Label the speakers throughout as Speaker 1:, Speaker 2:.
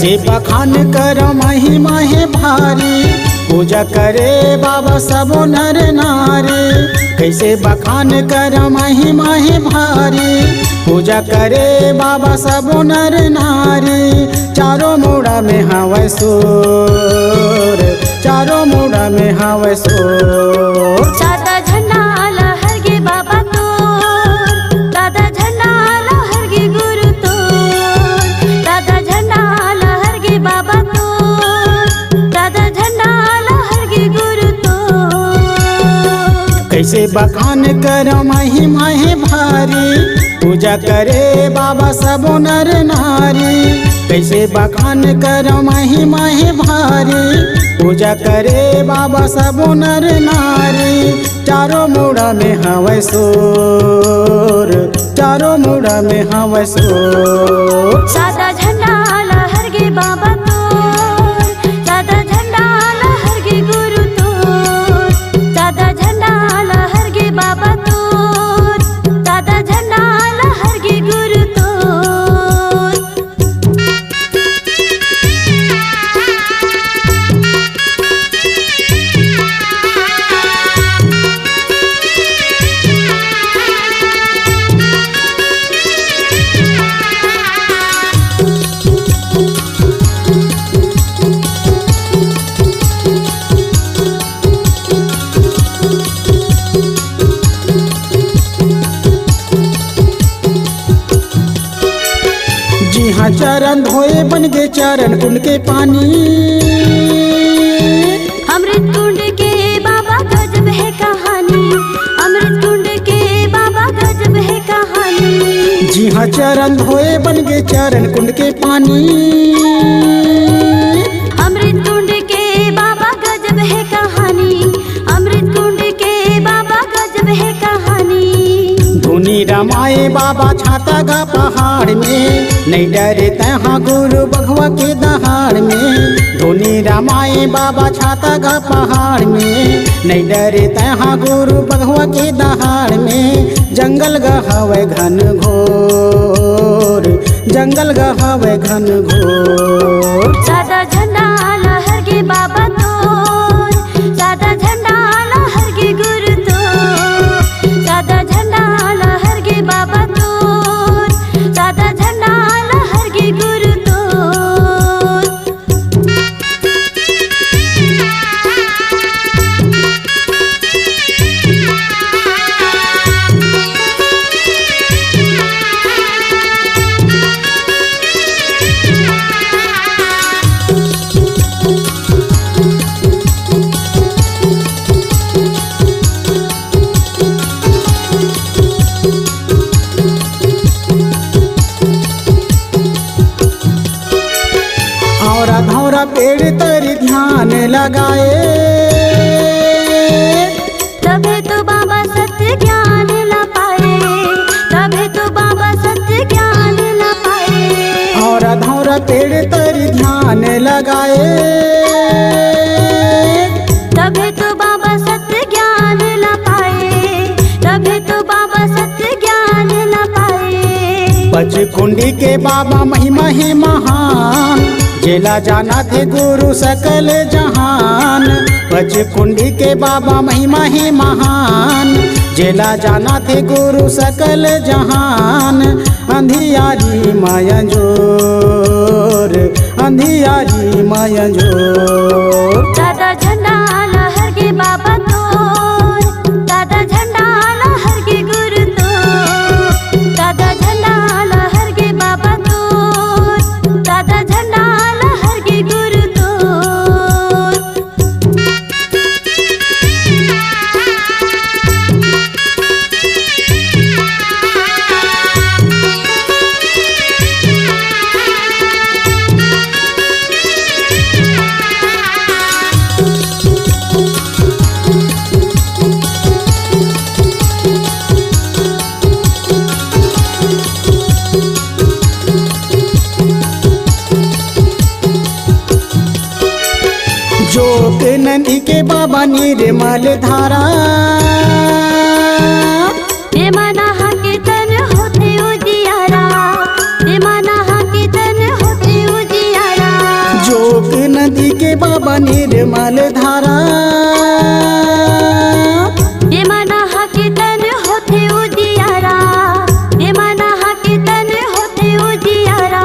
Speaker 1: कैसे बखान कर महिमा है भारी, पूजा करे बाबा सब नर नारी। कैसे बखान कर महिमा है भारी, पूजा करे बाबा सब नर नारी। चारों मुड़ा में हवै सोर, चारों मुड़ा में हवै सोर।
Speaker 2: सादा झंडा लहर गे बाबा तोर, दादा झंडा लहर गे गुरु तोर। दादा झंडा लहर गे बाबा तोर, दादा झंडा लहर गे गुरु तोर।
Speaker 1: कैसे बखान कर महिमा है भारी, पूजा करे बाबा सब नर नारी। कैसे बखान कर महिमा है भारी, पूजा करे बाबा सब नर नारी। चारों मुड़ा में हवै सोर, चारों मुड़ा में हवै सोर।
Speaker 2: सादा झंडा लहर गे बाबा तोर, दादा झंडा लहर गे गुरु तोर। दादा झंडा लहर गे बाबा तोर, दादा झंडा लहर गे गुरु तोर।
Speaker 1: जी हाँ, चरण धोए बन गे चरण कुंड के पानी।
Speaker 2: अमृत कुंड के बाबा गजब है कहानी, अमृत कुंड के बाबा गजब है कहानी।
Speaker 1: जी हाँ, चरण धोए बन गे चरण कुंड के पानी।
Speaker 2: अमृत कुंड के बाबा गजब है कहानी, अमृत कुंड के बाबा गजब है कहानी।
Speaker 1: धुनी रमाए बाबा छाता गा पहाड़ में, नहीं डरे तहाँ गुरु बघवा के दहाड़ में। धुनी रमाए बाबा छाता गा पहाड़ में, नहीं डरे तहाँ गुरु बघवा के दहाड़ में। जंगल गहवे घन घोर, जंगल गहवे घन घोर।
Speaker 2: सादा झंडा लहर गे बाबा तोर, सादा झंडा लहर गे गुरु तोर। सादा झंडा लहर गे बाबा तोर, सादा झंडा लहर गे गुरु तोर।
Speaker 1: औरा धौरा पेड़ तरी ध्यान लगाए,
Speaker 2: तबे तो बाबा सत्य ज्ञान ला पाए, तबे तो बाबा सत्य ज्ञान ला पाए।
Speaker 1: औरा धौरा पेड़ तरी ध्यान लगाए,
Speaker 2: तबे तो बाबा सत्य ज्ञान ला पाए, तबे तो बाबा सत्य ज्ञान ला पाए।
Speaker 1: पचकुंडी के बाबा महिमा है महान, जेला जाना थे गुरु सकल जहान। पचकुंडी के बाबा महिमा है महान, जेला जाना थे गुरु सकल जहान। अंधियारी माया जोर, अंधियारी माया जोर।
Speaker 2: दादा झंडा लहर गे बाबा तोर, दादा झंडा लहर गे गुरु तोर। दादा झंडा लहर गे बाबा तोर, दादा झंडा लहर गे गुरु तोर।
Speaker 1: जोग नदी के बाबा निर्मल धारा,
Speaker 2: मना के तन होते उजियारा, मना के तन होते उजियारा।
Speaker 1: नदी के बाबा निर्मल धारा
Speaker 2: ये मना के तन होते उजियारा, ये मना के तन होते उजियारा।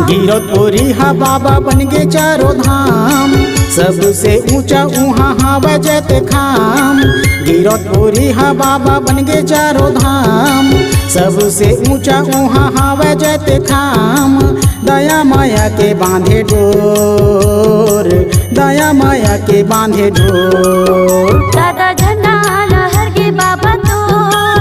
Speaker 1: गिरतपुरी हा बाबा बन गे चारों धाम, सबसे ऊंचा उहाँ हवा जत खाम। गिरतपुरी हा बाबा बन गे चारों धाम, सबसे ऊंचा उहाँ हवा जत खाम। दया माया के बांधे डोर, दया माया के बांधे डोर।
Speaker 2: दादा झंडा लहर के बाबा तोर,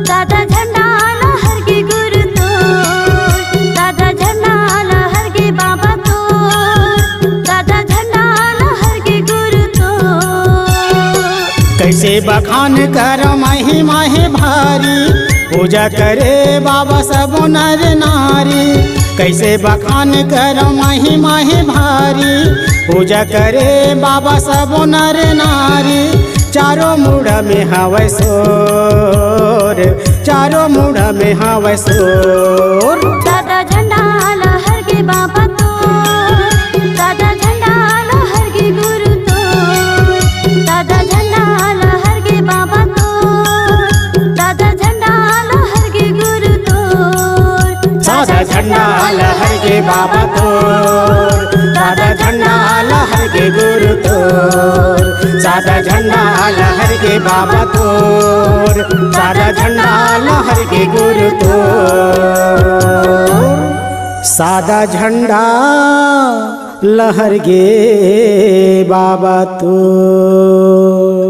Speaker 2: दादा झंडा लहर के गुरु तोर। दादा झंडा लहर के बाबा तोर, दादा झंडा लहर के गुरु तोर।
Speaker 1: कैसे बखान कर माही माही भारी, पूजा करे बाबा सब नर नारी। कैसे बखान कर माही माही भारी, पूजा करे बाबा सब नर नारी। चारों मुड़ में हवै सोर, चारों मुड़ में हवै सोर।
Speaker 2: दादा झंडा लहर के बाबा तोर, दादा झंडा लहर के गुरु तोर। दादा झंडा लहर के बाबा तोर, दादा झंडा लहर के गुरु तोर।
Speaker 1: सादा झंडा लहर के बाबा तोर, सादा झंडा लहर के गुरु तोर। सादा झंडा लहर के बाबा तोर, सादा झंडा लहर के गुरु तोर। सादा झंडा लहर गे बाबा तोर।